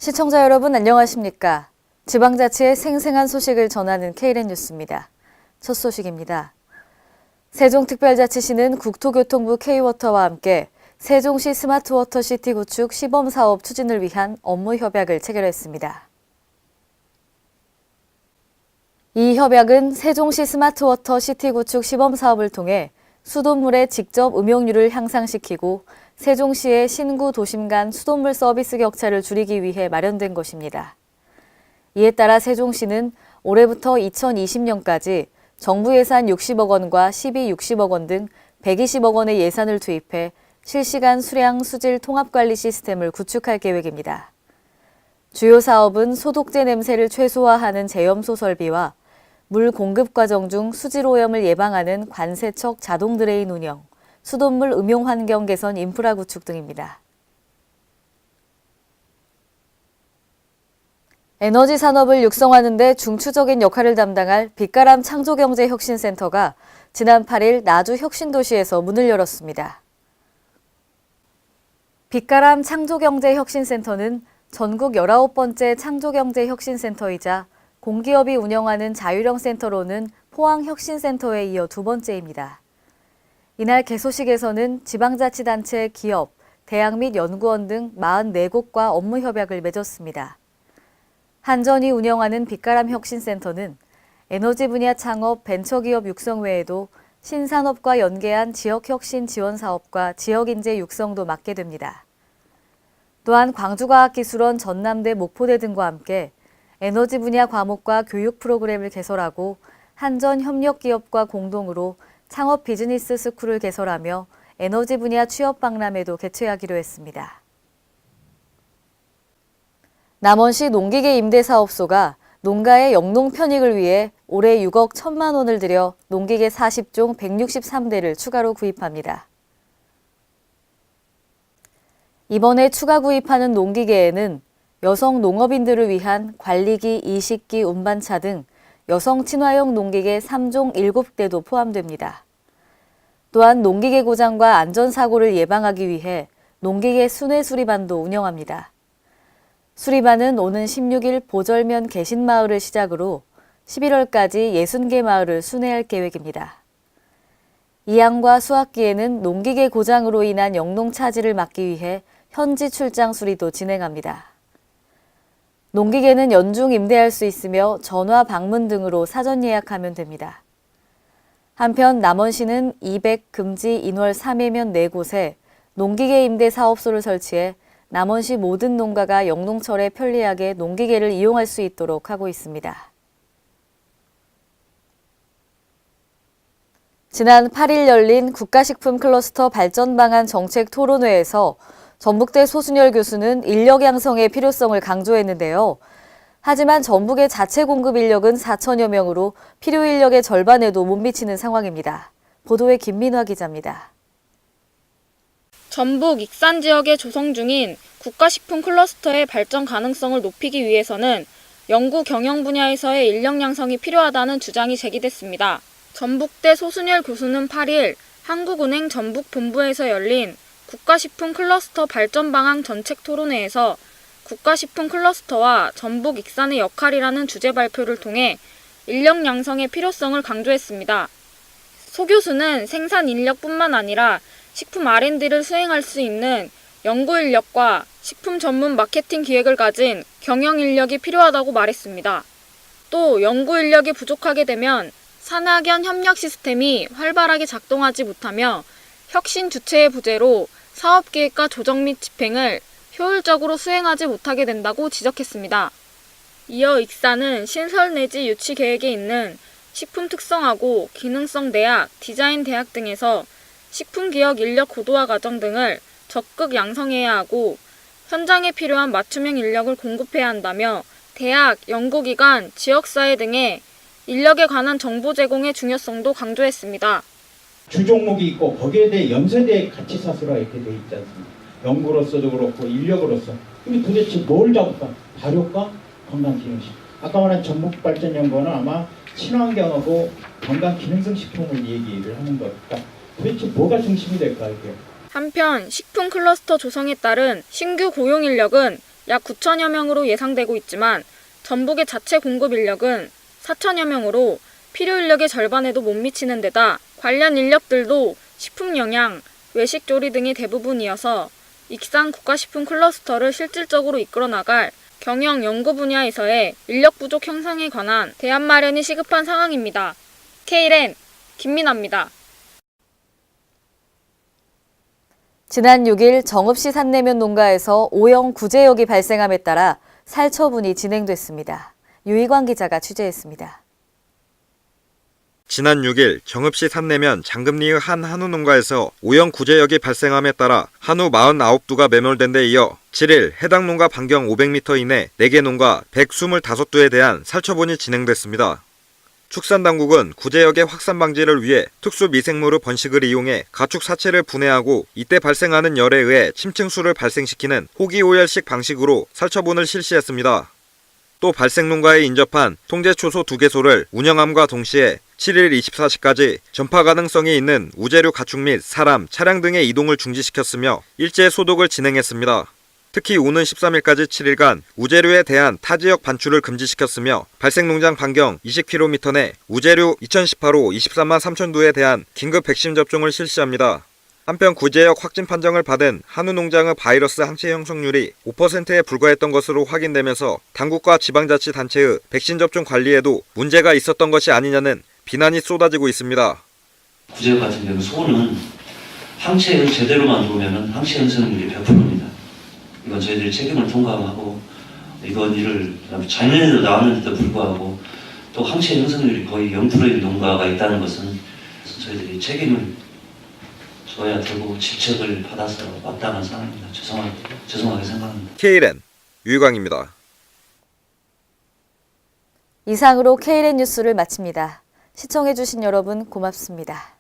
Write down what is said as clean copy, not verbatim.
시청자 여러분 안녕하십니까? 지방자치의 생생한 소식을 전하는 KLN 뉴스입니다. 첫 소식입니다. 세종특별자치시는 국토교통부 K워터와 함께 세종시 스마트워터시티 구축 시범사업 추진을 위한 업무 협약을 체결했습니다. 이 협약은 세종시 스마트워터시티 구축 시범사업을 통해 수돗물의 직접 음용률을 향상시키고 세종시의 신구 도심 간 수돗물 서비스 격차를 줄이기 위해 마련된 것입니다. 이에 따라 세종시는 올해부터 2020년까지 정부 예산 60억 원과 시비 60억 원 등 120억 원의 예산을 투입해 실시간 수량 수질 통합관리 시스템을 구축할 계획입니다. 주요 사업은 소독제 냄새를 최소화하는 제염소 설비와 물 공급 과정 중 수질 오염을 예방하는 관세척 자동 드레인 운영, 수돗물 음용 환경 개선 인프라 구축 등입니다. 에너지 산업을 육성하는 데 중추적인 역할을 담당할 빛가람 창조경제혁신센터가 지난 8일 나주 혁신도시에서 문을 열었습니다. 빛가람 창조경제혁신센터는 전국 19번째 창조경제혁신센터이자 공기업이 운영하는 자율형 센터로는 포항혁신센터에 이어 두 번째입니다. 이날 개소식에서는 지방자치단체, 기업, 대학 및 연구원 등 44곳과 업무 협약을 맺었습니다. 한전이 운영하는 빛가람 혁신센터는 에너지 분야 창업, 벤처기업 육성 외에도 신산업과 연계한 지역혁신 지원 사업과 지역인재 육성도 맡게 됩니다. 또한 광주과학기술원, 전남대, 목포대 등과 함께 에너지 분야 과목과 교육 프로그램을 개설하고 한전 협력기업과 공동으로 창업 비즈니스 스쿨을 개설하며 에너지 분야 취업 박람회도 개최하기로 했습니다. 남원시 농기계 임대사업소가 농가의 영농 편익을 위해 올해 6억 1천만 원을 들여 농기계 40종 163대를 추가로 구입합니다. 이번에 추가 구입하는 농기계에는 여성 농업인들을 위한 관리기, 이식기, 운반차 등 여성 친화형 농기계 3종 7대도 포함됩니다. 또한 농기계 고장과 안전사고를 예방하기 위해 농기계 순회 수리반도 운영합니다. 수리반은 오는 16일 보절면 개신마을을 시작으로 11월까지 60개 마을을 순회할 계획입니다. 이항과 수학기에는 농기계 고장으로 인한 영농 차질을 막기 위해 현지 출장 수리도 진행합니다. 농기계는 연중 임대할 수 있으며 전화 방문 등으로 사전 예약하면 됩니다. 한편 남원시는 200 금지 인월 3회면 4곳에 농기계 임대 사업소를 설치해 남원시 모든 농가가 영농철에 편리하게 농기계를 이용할 수 있도록 하고 있습니다. 지난 8일 열린 국가식품 클러스터 발전 방안 정책 토론회에서 전북대 소순열 교수는 인력 양성의 필요성을 강조했는데요. 하지만 전북의 자체 공급 인력은 4천여 명으로 필요 인력의 절반에도 못 미치는 상황입니다. 보도에 김민화 기자입니다. 전북 익산 지역에 조성 중인 국가식품 클러스터의 발전 가능성을 높이기 위해서는 연구 경영 분야에서의 인력 양성이 필요하다는 주장이 제기됐습니다. 전북대 소순열 교수는 8일 한국은행 전북본부에서 열린 국가식품 클러스터 발전 방안 정책 토론회에서 국가식품 클러스터와 전북 익산의 역할이라는 주제 발표를 통해 인력 양성의 필요성을 강조했습니다. 소 교수는 생산 인력뿐만 아니라 식품 R&D를 수행할 수 있는 연구 인력과 식품 전문 마케팅 기획을 가진 경영 인력이 필요하다고 말했습니다. 또 연구 인력이 부족하게 되면 산학연 협력 시스템이 활발하게 작동하지 못하며 혁신 주체의 부재로 사업 계획과 조정 및 집행을 효율적으로 수행하지 못하게 된다고 지적했습니다. 이어 익산은 신설 내지 유치 계획에 있는 식품 특성화고 기능성 대학, 디자인 대학 등에서 식품기업 인력 고도화 과정 등을 적극 양성해야 하고 현장에 필요한 맞춤형 인력을 공급해야 한다며 대학, 연구기관, 지역사회 등의 인력에 관한 정보 제공의 중요성도 강조했습니다. 주종목이 있고 거기에 대해 연세대에 같이 사수라 이렇게 돼 있지 않습니까? 연구로서도 그렇고 인력으로서. 근데 도대체 뭘 잡을까? 발효과, 건강기능식. 아까 말한 전북발전연구원은 아마 친환경하고 건강기능성 식품을 얘기를 하는 걸까? 도대체 뭐가 중심이 될까 이게? 한편 식품 클러스터 조성에 따른 신규 고용 인력은 약 9천여 명으로 예상되고 있지만 전북의 자체 공급 인력은 4천여 명으로 필요 인력의 절반에도 못 미치는 데다 관련 인력들도 식품 영양, 외식 조리 등이 대부분이어서 익산 국가식품 클러스터를 실질적으로 이끌어 나갈 경영 연구 분야에서의 인력 부족 형성에 관한 대안 마련이 시급한 상황입니다. K랜 김민아입니다. 지난 6일 정읍시 산내면 농가에서 O형 구제역이 발생함에 따라 살처분이 진행됐습니다. 유희광 기자가 취재했습니다. 지난 6일 정읍시 산내면 장금리의 한 한우 농가에서 O형 구제역이 발생함에 따라 한우 49두가 매몰된 데 이어 7일 해당 농가 반경 500m 이내 4개 농가 125두에 대한 살처분이 진행됐습니다. 축산당국은 구제역의 확산 방지를 위해 특수 미생물의 번식을 이용해 가축 사체를 분해하고 이때 발생하는 열에 의해 침층수를 발생시키는 호기오열식 방식으로 살처분을 실시했습니다. 또 발생 농가에 인접한 통제초소 2개소를 운영함과 동시에 7일 24시까지 전파 가능성이 있는 우제류 가축 및 사람, 차량 등의 이동을 중지시켰으며 일제 소독을 진행했습니다. 특히 오는 13일까지 7일간 우제류에 대한 타지역 반출을 금지시켰으며 발생 농장 반경 20km 내 우제류 2018호 23만 3천 두에 대한 긴급 백신 접종을 실시합니다. 한편 구제역 확진 판정을 받은 한우 농장의 바이러스 항체 형성률이 5%에 불과했던 것으로 확인되면서 당국과 지방자치단체의 백신 접종 관리에도 문제가 있었던 것이 아니냐는 비난이 쏟아지고 있습니다. 구제역 같은 경우 소는 항체를 제대로 만들면 항체 형성률이 100%입니다. 이건 저희들이 책임을 통감하고 이건 일을 작년에도 나왔는데도 불구하고 또 항체 형성률이 거의 0%인 농가가 있다는 것은 저희들이 책임을 져야 되고 질책을 받아서 마땅한 상황입니다. 죄송하게 생각합니다. K랜 유희광입니다. 이상으로 K랜 뉴스를 마칩니다. 시청해주신 여러분 고맙습니다.